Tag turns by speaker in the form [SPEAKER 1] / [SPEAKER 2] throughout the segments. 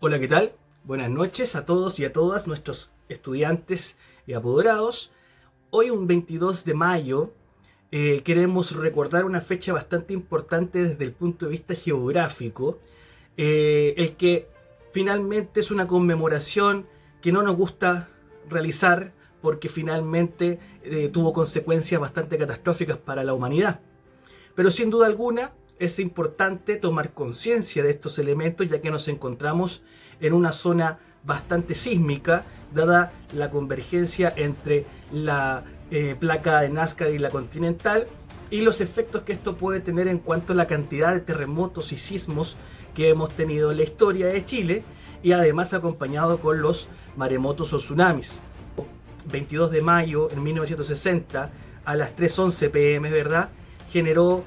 [SPEAKER 1] Hola, ¿qué tal? Buenas noches a todos y a todas nuestros estudiantes y apoderados. Hoy, un 22 de mayo, queremos recordar una fecha bastante importante desde el punto de vista geográfico, el que finalmente es una conmemoración que no nos gusta realizar porque finalmente tuvo consecuencias bastante catastróficas para la humanidad. Pero sin duda alguna es importante tomar conciencia de estos elementos, ya que nos encontramos en una zona bastante sísmica, dada la convergencia entre la placa de Nazca y la continental, y los efectos que esto puede tener en cuanto a la cantidad de terremotos y sismos que hemos tenido en la historia de Chile, y además acompañado con los maremotos o tsunamis. 22 de mayo en 1960 a las 3:11 pm, ¿verdad?, generó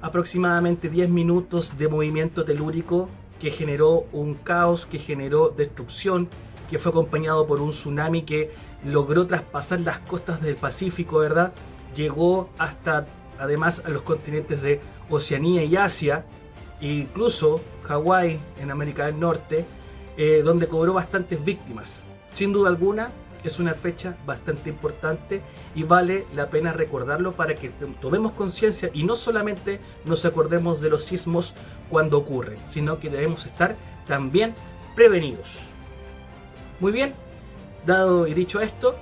[SPEAKER 1] aproximadamente 10 minutos de movimiento telúrico que generó un caos, que generó destrucción, que fue acompañado por un tsunami que logró traspasar las costas del Pacífico, ¿verdad? Llegó hasta, además, a los continentes de Oceanía y Asia, e incluso Hawái en América del Norte, donde cobró bastantes víctimas. Sin duda alguna, es una fecha bastante importante y vale la pena recordarlo para que tomemos conciencia y no solamente nos acordemos de los sismos cuando ocurren, sino que debemos estar también prevenidos. Muy bien, dado y dicho esto,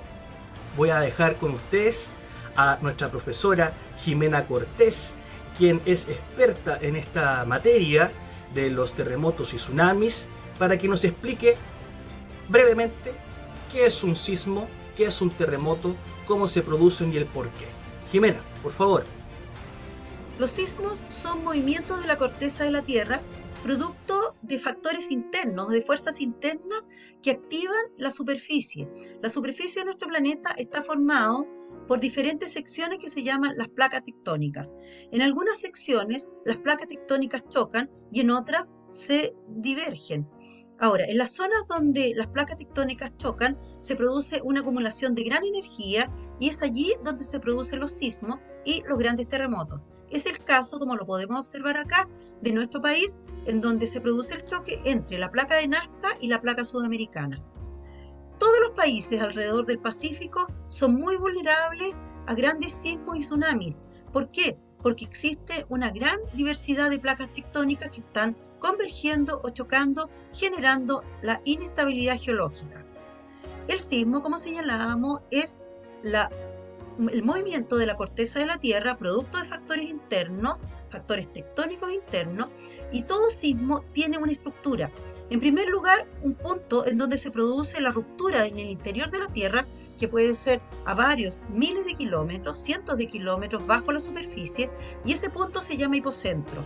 [SPEAKER 1] voy a dejar con ustedes a nuestra profesora Jimena Cortés, quien es experta en esta materia de los terremotos y tsunamis, para que nos explique brevemente qué es un sismo, qué es un terremoto, cómo se producen y el por qué. Jimena, por favor.
[SPEAKER 2] Los sismos son movimientos de la corteza de la Tierra, producto de factores internos, de fuerzas internas que activan la superficie. La superficie de nuestro planeta está formado por diferentes secciones que se llaman las placas tectónicas. En algunas secciones las placas tectónicas chocan y en otras se divergen. Ahora, en las zonas donde las placas tectónicas chocan, se produce una acumulación de gran energía y es allí donde se producen los sismos y los grandes terremotos. Es el caso, como lo podemos observar acá, de nuestro país, en donde se produce el choque entre la placa de Nazca y la placa sudamericana. Todos los países alrededor del Pacífico son muy vulnerables a grandes sismos y tsunamis. ¿Por qué? Porque existe una gran diversidad de placas tectónicas que están convergiendo o chocando, generando la inestabilidad geológica. El sismo, como señalábamos, es el movimiento de la corteza de la Tierra producto de factores internos, factores tectónicos internos, y todo sismo tiene una estructura. En primer lugar, un punto en donde se produce la ruptura en el interior de la Tierra, que puede ser a varios miles de kilómetros, cientos de kilómetros bajo la superficie, y ese punto se llama hipocentro.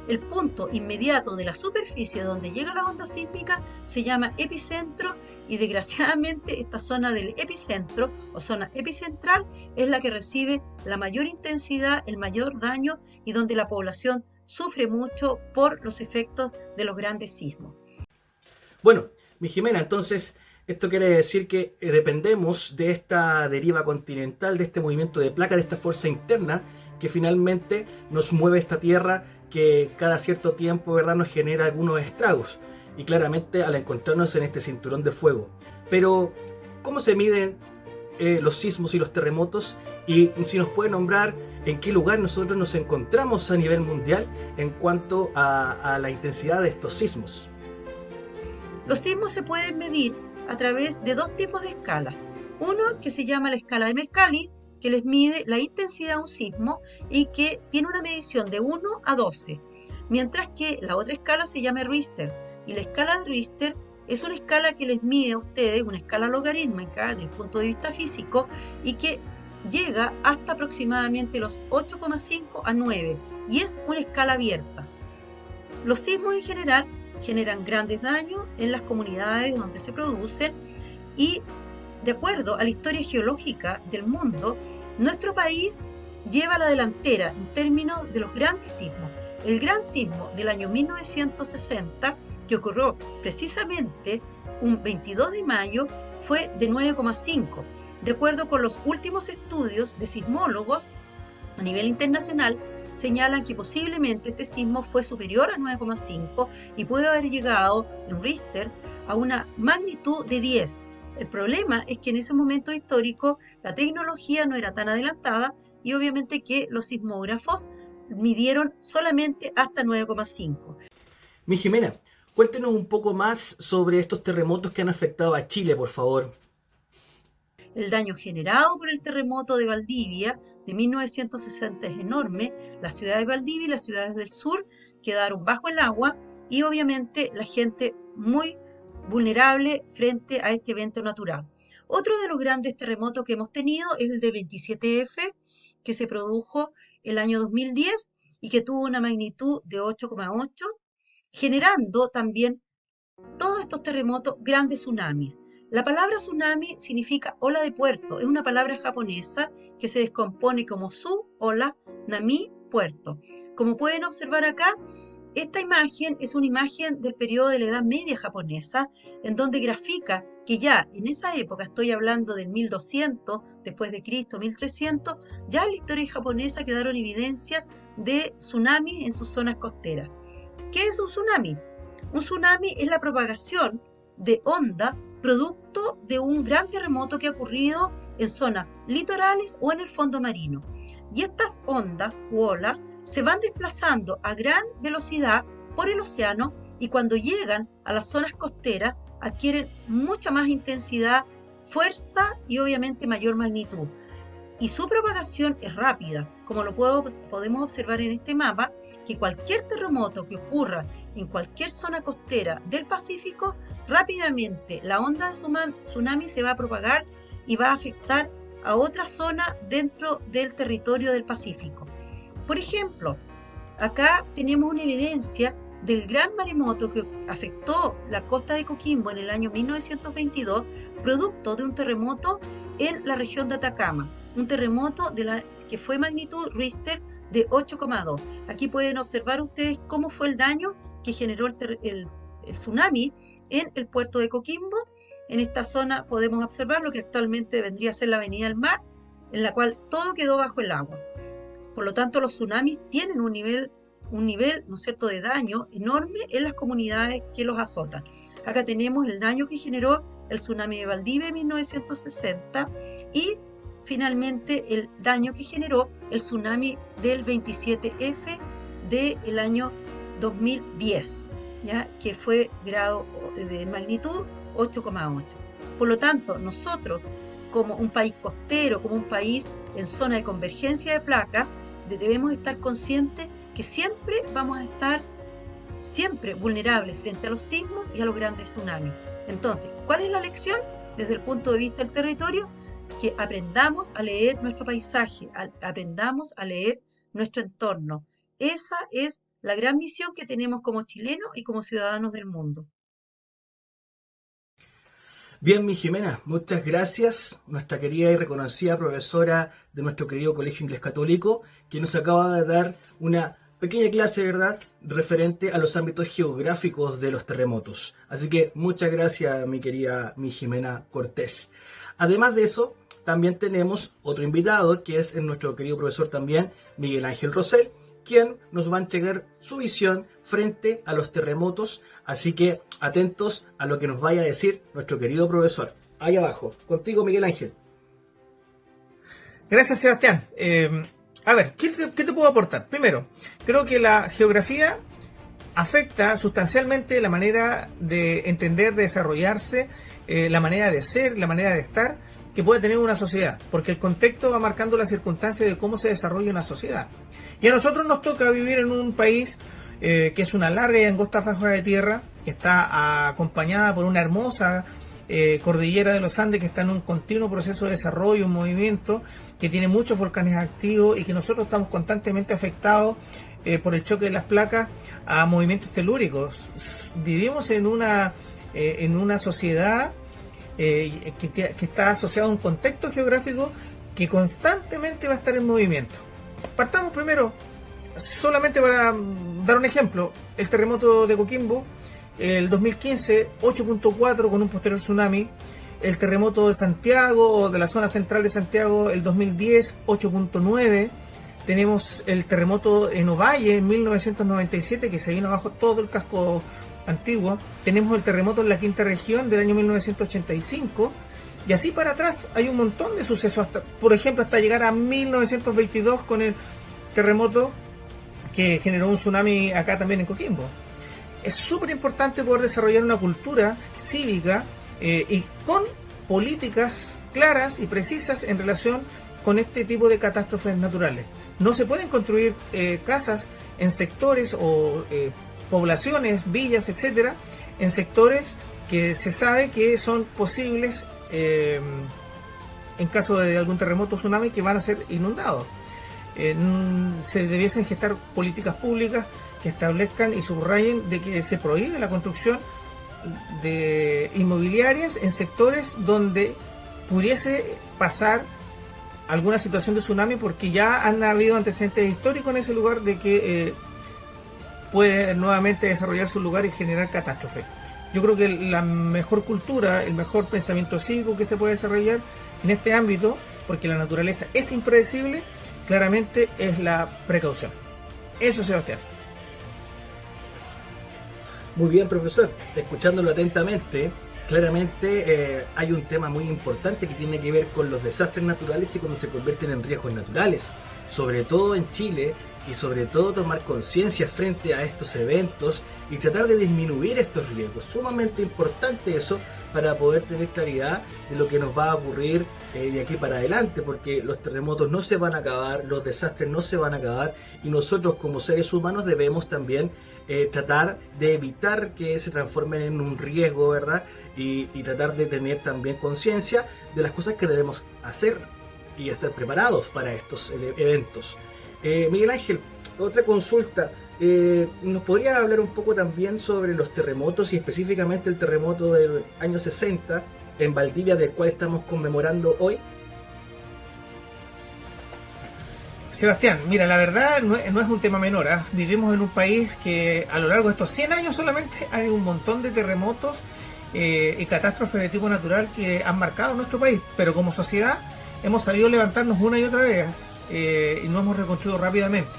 [SPEAKER 2] El punto inmediato de la superficie donde llega la onda sísmica se llama epicentro, y desgraciadamente esta zona del epicentro o zona epicentral es la que recibe la mayor intensidad, el mayor daño, y donde la población sufre mucho por los efectos de los grandes sismos.
[SPEAKER 1] Bueno, mi Jimena, entonces esto quiere decir que dependemos de esta deriva continental, de este movimiento de placa, de esta fuerza interna que finalmente nos mueve esta Tierra, que cada cierto tiempo, ¿verdad?, nos genera algunos estragos, y claramente al encontrarnos en este cinturón de fuego. Pero, ¿cómo se miden los sismos y los terremotos? Y si nos puede nombrar en qué lugar nosotros nos encontramos a nivel mundial en cuanto a la intensidad de estos sismos.
[SPEAKER 2] Los sismos se pueden medir a través de dos tipos de escalas. Uno que se llama la escala de Mercalli, que les mide la intensidad de un sismo y que tiene una medición de 1 a 12, mientras que la otra escala se llama Richter, y la escala de Richter es una escala que les mide a ustedes, una escala logarítmica desde el punto de vista físico, y que llega hasta aproximadamente los 8,5 a 9, y es una escala abierta. Los sismos en general generan grandes daños en las comunidades donde se producen, y de acuerdo a la historia geológica del mundo, nuestro país lleva la delantera en términos de los grandes sismos. El gran sismo del año 1960, que ocurrió precisamente un 22 de mayo, fue de 9,5. De acuerdo con los últimos estudios de sismólogos, A nivel internacional, señalan que posiblemente este sismo fue superior a 9,5 y puede haber llegado en Richter a una magnitud de 10. El problema es que en ese momento histórico la tecnología no era tan adelantada y obviamente que los sismógrafos midieron solamente hasta 9,5.
[SPEAKER 1] Mi Jimena, cuéntenos un poco más sobre estos terremotos que han afectado a Chile, por favor.
[SPEAKER 2] El daño generado por el terremoto de Valdivia de 1960 es enorme. Las ciudades de Valdivia y las ciudades del sur quedaron bajo el agua y obviamente la gente muy vulnerable frente a este evento natural. Otro de los grandes terremotos que hemos tenido es el de 27F, que se produjo el año 2010 y que tuvo una magnitud de 8,8, generando también todos estos terremotos grandes tsunamis. La palabra tsunami significa ola de puerto, es una palabra japonesa que se descompone como su, ola, nami, puerto. Como pueden observar acá, esta imagen es una imagen del periodo de la Edad Media japonesa, en donde grafica que ya en esa época, estoy hablando del 1200 después de Cristo, 1300, ya en la historia japonesa quedaron evidencias de tsunamis en sus zonas costeras. ¿Qué es un tsunami? Un tsunami es la propagación de ondas producto de un gran terremoto que ha ocurrido en zonas litorales o en el fondo marino. Y estas ondas u olas se van desplazando a gran velocidad por el océano y cuando llegan a las zonas costeras adquieren mucha más intensidad, fuerza y obviamente mayor magnitud. Y su propagación es rápida, como lo podemos observar en este mapa, que cualquier terremoto que ocurra en cualquier zona costera del Pacífico, rápidamente la onda de tsunami se va a propagar y va a afectar a otra zona dentro del territorio del Pacífico. Por ejemplo, acá tenemos una evidencia del gran maremoto que afectó la costa de Coquimbo en el año 1922, producto de un terremoto en la región de Atacama, un terremoto que fue magnitud Richter de 8,2. Aquí pueden observar ustedes cómo fue el daño que generó el tsunami en el puerto de Coquimbo. En esta zona podemos observar lo que actualmente vendría a ser la Avenida del Mar, en la cual todo quedó bajo el agua. Por lo tanto, los tsunamis tienen un nivel, ¿no es cierto?, de daño enorme en las comunidades que los azotan. Acá tenemos el daño que generó el tsunami de Valdivia en 1960 y finalmente el daño que generó el tsunami del 27F del año 2010, ¿ya?, que fue grado de magnitud 8,8. Por lo tanto, nosotros, como un país costero, como un país en zona de convergencia de placas, debemos estar conscientes que siempre vamos a estar vulnerables frente a los sismos y a los grandes tsunamis. Entonces, ¿cuál es la lección? Desde el punto de vista del territorio, que aprendamos a leer nuestro paisaje, aprendamos a leer nuestro entorno. Esa es la gran misión que tenemos como chilenos y como ciudadanos del mundo.
[SPEAKER 1] Bien, mi Jimena, muchas gracias, nuestra querida y reconocida profesora de nuestro querido Colegio Inglés Católico, que nos acaba de dar una pequeña clase, ¿verdad?, referente a los ámbitos geográficos de los terremotos. Así que muchas gracias, mi querida mi Jimena Cortés. Además de eso, también tenemos otro invitado, que es nuestro querido profesor también, Miguel Ángel Rosell, quien nos va a entregar su visión frente a los terremotos. Así que atentos a lo que nos vaya a decir nuestro querido profesor. Ahí abajo, contigo, Miguel Ángel.
[SPEAKER 3] Gracias, Sebastián. A ver, ¿qué te puedo aportar? Primero, creo que la geografía afecta sustancialmente la manera de entender, de desarrollarse, la manera de ser, la manera de estar que puede tener una sociedad, porque el contexto va marcando las circunstancias de cómo se desarrolla una sociedad. Y a nosotros nos toca vivir en un país que es una larga y angosta faja de tierra, que está acompañada por una hermosa cordillera de los Andes, que está en un continuo proceso de desarrollo, un movimiento, que tiene muchos volcanes activos y que nosotros estamos constantemente afectados por el choque de las placas a movimientos telúricos. Vivimos en una sociedad que está asociada a un contexto geográfico que constantemente va a estar en movimiento. Partamos primero, solamente para dar un ejemplo, el terremoto de Coquimbo, el 2015, 8.4 con un posterior tsunami. El terremoto de Santiago, o de la zona central de Santiago, el 2010, 8.9, tenemos el terremoto en Ovalle en 1997, que se vino abajo todo el casco antiguo. Tenemos el terremoto en la quinta región del año 1985. Y así para atrás hay un montón de sucesos, hasta, por ejemplo, hasta llegar a 1922 con el terremoto que generó un tsunami acá también en Coquimbo. Es súper importante poder desarrollar una cultura cívica y con políticas claras y precisas en relación con este tipo de catástrofes naturales. No se pueden construir casas en sectores o poblaciones, villas, etcétera, en sectores que se sabe que son posibles en caso de algún terremoto o tsunami, que van a ser inundados. Se debiesen gestar políticas públicas que establezcan y subrayen de que se prohíbe la construcción de inmobiliarias en sectores donde pudiese pasar alguna situación de tsunami, porque ya han habido antecedentes históricos en ese lugar de que puede nuevamente desarrollarse un lugar y generar catástrofe. Yo creo que la mejor cultura, el mejor pensamiento cívico que se puede desarrollar en este ámbito, porque la naturaleza es impredecible, claramente es la precaución. Eso, Sebastián.
[SPEAKER 1] Muy bien, profesor. Escuchándolo atentamente, claramente hay un tema muy importante que tiene que ver con los desastres naturales y cuando se convierten en riesgos naturales. Sobre todo en Chile, y sobre todo tomar conciencia frente a estos eventos y tratar de disminuir estos riesgos. Sumamente importante eso para poder tener claridad de lo que nos va a ocurrir de aquí para adelante, porque los terremotos no se van a acabar, los desastres no se van a acabar, y nosotros como seres humanos debemos también tratar de evitar que se transformen en un riesgo, ¿verdad? Y tratar de tener también conciencia de las cosas que debemos hacer y estar preparados para estos eventos. Miguel Ángel, otra consulta. ¿Nos podría hablar un poco también sobre los terremotos y específicamente el terremoto del año 60 en Valdivia, del cual estamos conmemorando hoy?
[SPEAKER 3] Sebastián, mira, la verdad no es un tema menor, ¿eh? Vivimos en un país que a lo largo de estos 100 años solamente hay un montón de terremotos y catástrofes de tipo natural que han marcado nuestro país, pero como sociedad hemos sabido levantarnos una y otra vez y nos hemos reconstruido rápidamente.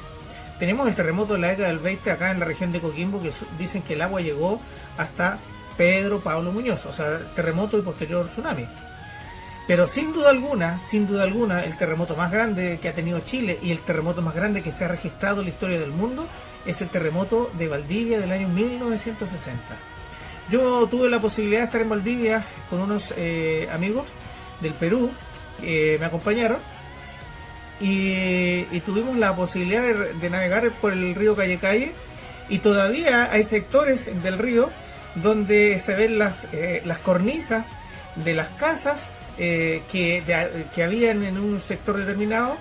[SPEAKER 3] Tenemos el terremoto de la década del 20 acá en la región de Coquimbo, que dicen que el agua llegó hasta Pedro Pablo Muñoz, o sea, terremoto y posterior tsunami. Pero sin duda alguna, el terremoto más grande que ha tenido Chile y el terremoto más grande que se ha registrado en la historia del mundo es el terremoto de Valdivia del año 1960. Yo tuve la posibilidad de estar en Valdivia con unos amigos del Perú que me acompañaron y tuvimos la posibilidad de navegar por el río Calle, y todavía hay sectores del río donde se ven las cornisas de las casas que habían en un sector determinado,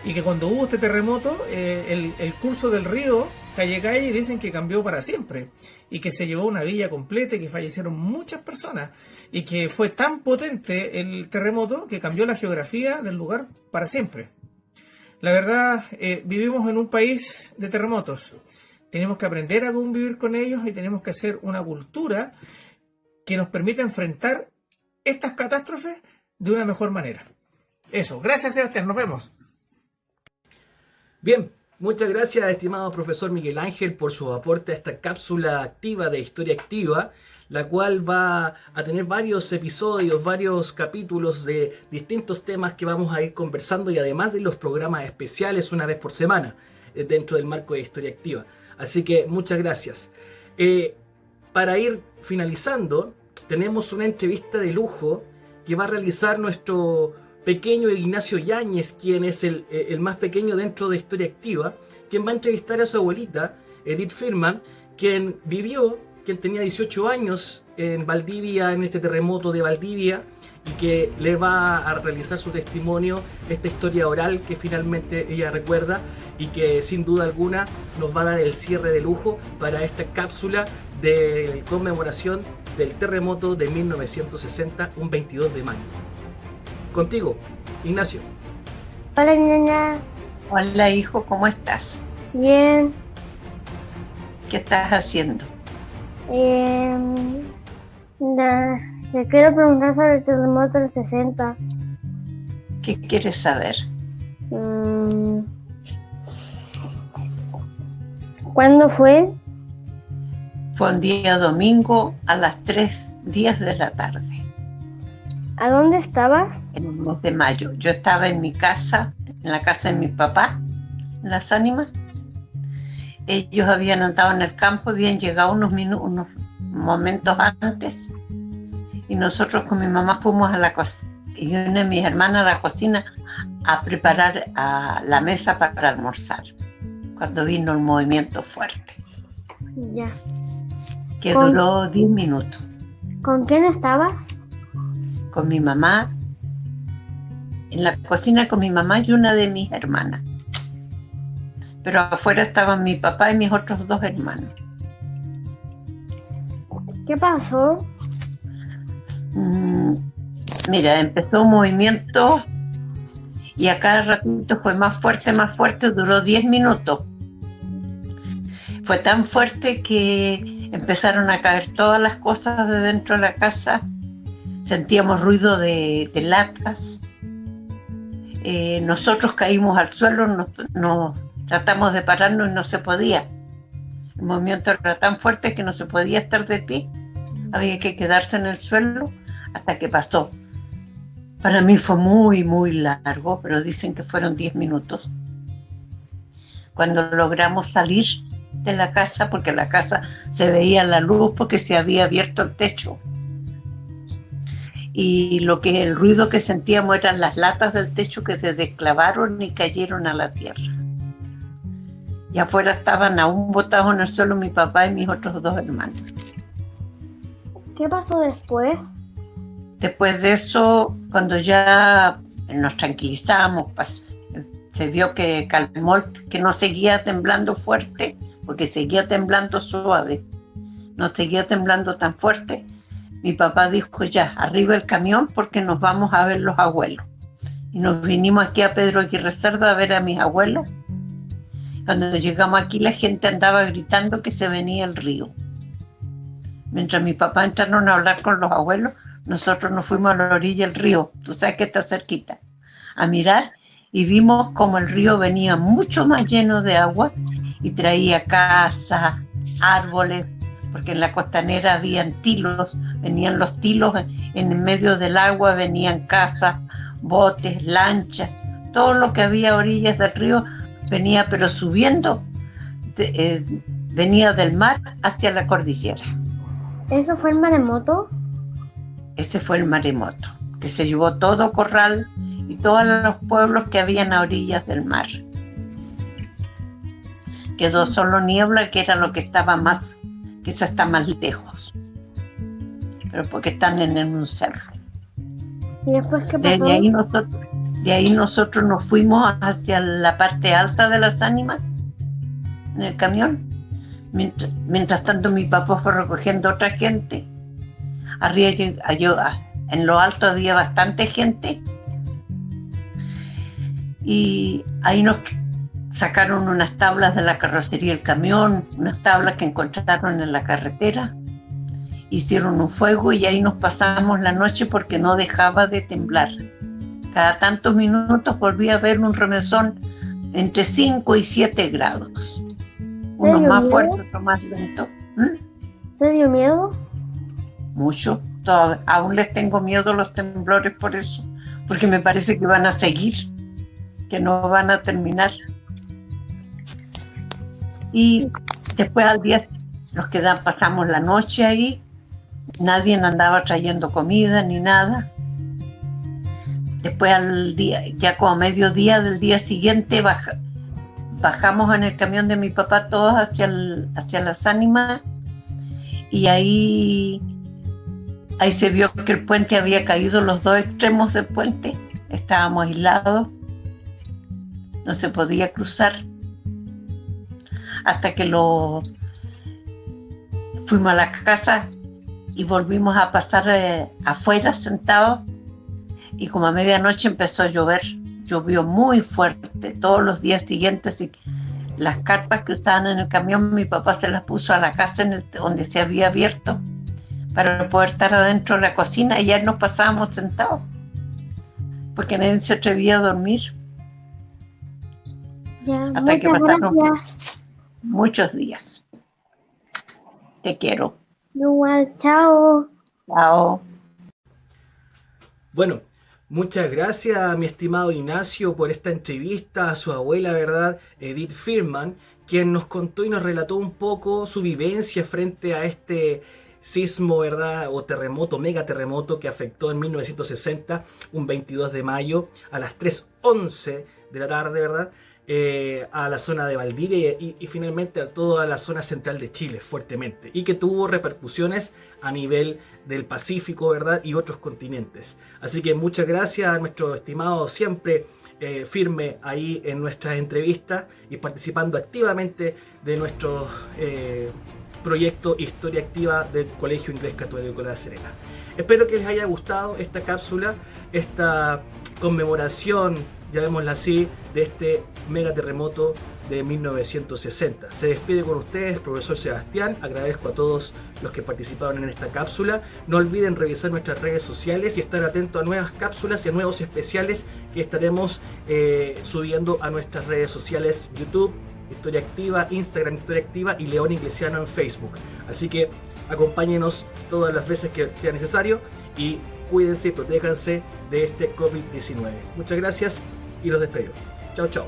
[SPEAKER 3] y que cuando hubo este terremoto el curso del río Calle dicen que cambió para siempre y que se llevó una villa completa y que fallecieron muchas personas, y que fue tan potente el terremoto que cambió la geografía del lugar para siempre. La verdad, vivimos en un país de terremotos. Tenemos que aprender a convivir con ellos y tenemos que hacer una cultura que nos permita enfrentar estas catástrofes de una mejor manera. Eso. Gracias, Sebastián. Nos vemos.
[SPEAKER 1] Bien, muchas gracias, estimado profesor Miguel Ángel, por su aporte a esta cápsula activa de Historia Activa, la cual va a tener varios episodios, varios capítulos de distintos temas que vamos a ir conversando, y además de los programas especiales una vez por semana dentro del marco de Historia Activa. Así que muchas gracias. Para ir finalizando, tenemos una entrevista de lujo que va a realizar nuestro pequeño Ignacio Yáñez, quien es el más pequeño dentro de Historia Activa, quien va a entrevistar a su abuelita, Edith Firman, quien tenía 18 años en Valdivia, en este terremoto de Valdivia, y que le va a realizar su testimonio, esta historia oral que finalmente ella recuerda, y que sin duda alguna nos va a dar el cierre de lujo para esta cápsula de conmemoración del terremoto de 1960, un 22 de mayo. Contigo, Ignacio.
[SPEAKER 4] Hola, niña.
[SPEAKER 5] Hola, hijo, ¿cómo estás?
[SPEAKER 4] Bien.
[SPEAKER 5] ¿Qué estás haciendo?
[SPEAKER 4] Le quiero preguntar sobre el terremoto del 60.
[SPEAKER 5] ¿Qué quieres saber?
[SPEAKER 4] ¿Cuándo fue?
[SPEAKER 5] Fue un día domingo a las 3:10 de la tarde,
[SPEAKER 4] ¿A dónde estabas?
[SPEAKER 5] en el mes de mayo. Yo estaba en mi casa, en la casa de mi papá, en Las Ánimas. Ellos habían andado en el campo, habían llegado unos momentos antes, y nosotros con mi mamá fuimos a la cocina, y una de mis hermanas a la cocina a preparar la mesa para almorzar, cuando vino el movimiento fuerte,
[SPEAKER 4] Ya.
[SPEAKER 5] que
[SPEAKER 4] ¿Con-
[SPEAKER 5] duró 10 minutos.
[SPEAKER 4] ¿Con quién estabas?
[SPEAKER 5] Con mi mamá, en la cocina con mi mamá y una de mis hermanas. Pero afuera estaban mi papá y mis otros 2 hermanos.
[SPEAKER 4] ¿Qué pasó?
[SPEAKER 5] Mira, empezó un movimiento y a cada ratito fue más fuerte, duró 10 minutos. Fue tan fuerte que empezaron a caer todas las cosas de dentro de la casa. Sentíamos ruido de latas. Nosotros caímos al suelo, nos tratamos de pararnos y no se podía. El movimiento era tan fuerte que no se podía estar de pie. Había que quedarse en el suelo hasta que pasó. Para mí fue muy, muy largo, pero dicen que fueron 10 minutos. Cuando logramos salir de la casa, porque la casa se veía la luz porque se había abierto el techo. Y el ruido que sentíamos eran las latas del techo que se desclavaron y cayeron a la tierra. Y afuera estaban aún botados en el suelo mi papá y mis otros 2 hermanos.
[SPEAKER 4] ¿Qué pasó después?
[SPEAKER 5] Después de eso, cuando ya nos tranquilizamos, se vio que calmó, que no seguía temblando fuerte, porque seguía temblando suave, no seguía temblando tan fuerte. Mi papá dijo: ya, arriba el camión porque nos vamos a ver los abuelos. Y nos vinimos aquí a Pedro Aguirre Cerda a ver a mis abuelos. Cuando llegamos aquí, la gente andaba gritando que se venía el río. Mientras mi papá entraron a hablar con los abuelos, nosotros nos fuimos a la orilla del río, tú sabes que está cerquita, a mirar, y vimos como el río venía mucho más lleno de agua y traía casas, árboles, porque en la costanera habían tilos, venían los tilos en medio del agua, venían casas, botes, lanchas, todo lo que había a orillas del río venía, pero subiendo, venía del mar hacia la cordillera.
[SPEAKER 4] ¿Eso fue el maremoto?
[SPEAKER 5] Ese fue el maremoto, que se llevó todo Corral y todos los pueblos que habían a orillas del mar. Quedó solo Niebla, que era lo que estaba más, que eso está más lejos, pero porque están en un cerro.
[SPEAKER 4] ¿Y después qué pasó?
[SPEAKER 5] De ahí nosotros nos fuimos hacia la parte alta de Las Ánimas, en el camión. Mientras tanto mi papá fue recogiendo otra gente. Arriba, en lo alto había bastante gente. Y ahí nos sacaron unas tablas de la carrocería del camión, unas tablas que encontraron en la carretera. Hicieron un fuego y ahí nos pasamos la noche porque no dejaba de temblar. Cada tantos minutos volvía a haber un remesón entre 5 y 7 grados. Uno más fuerte, otro más lento.
[SPEAKER 4] ¿Te dio miedo?
[SPEAKER 5] Mucho. Aún les tengo miedo a los temblores por eso, porque me parece que van a seguir, que no van a terminar. Y después al día pasamos la noche ahí, nadie andaba trayendo comida ni nada. Después al día, ya como mediodía del día siguiente, bajamos en el camión de mi papá todos hacia Las Ánimas, y ahí se vio que el puente había caído, los 2 extremos del puente, estábamos aislados, no se podía cruzar, hasta que fuimos a la casa y volvimos a pasar afuera sentados, y como a medianoche empezó a llover. Llovió muy fuerte todos los días siguientes, y las carpas que usaban en el camión mi papá se las puso a la casa donde se había abierto para poder estar adentro de la cocina, y ya nos pasábamos sentados porque nadie se atrevía a dormir.
[SPEAKER 4] Ya,
[SPEAKER 5] Hasta que
[SPEAKER 4] muchas
[SPEAKER 5] pasaron.
[SPEAKER 4] gracias.
[SPEAKER 5] muchos días. Te quiero.
[SPEAKER 4] Igual, chao.
[SPEAKER 5] Chao.
[SPEAKER 1] Bueno, muchas gracias, mi estimado Ignacio, por esta entrevista a su abuela, ¿verdad? Edith Firman, quien nos contó y nos relató un poco su vivencia frente a este sismo, ¿verdad? O terremoto, megaterremoto que afectó en 1960, un 22 de mayo, a las 3:11 de la tarde, ¿verdad? A la zona de Valdivia y finalmente a toda la zona central de Chile fuertemente, y que tuvo repercusiones a nivel del Pacífico, ¿verdad? Y otros continentes. Así que muchas gracias a nuestro estimado siempre firme ahí en nuestras entrevistas y participando activamente de nuestro proyecto Historia Activa del Colegio Inglés Católico de La Serena. Espero que les haya gustado esta cápsula, esta conmemoración, llamémosla así, de este megaterremoto de 1960. Se despide con ustedes, profesor Sebastián. Agradezco a todos los que participaron en esta cápsula. No olviden revisar nuestras redes sociales y estar atentos a nuevas cápsulas y a nuevos especiales que estaremos subiendo a nuestras redes sociales: YouTube, Historia Activa, Instagram, Historia Activa, y León Iglesiano en Facebook. Así que acompáñenos todas las veces que sea necesario y cuídense y protéjanse de este COVID-19. Muchas gracias y los despedimos. Chao, chao.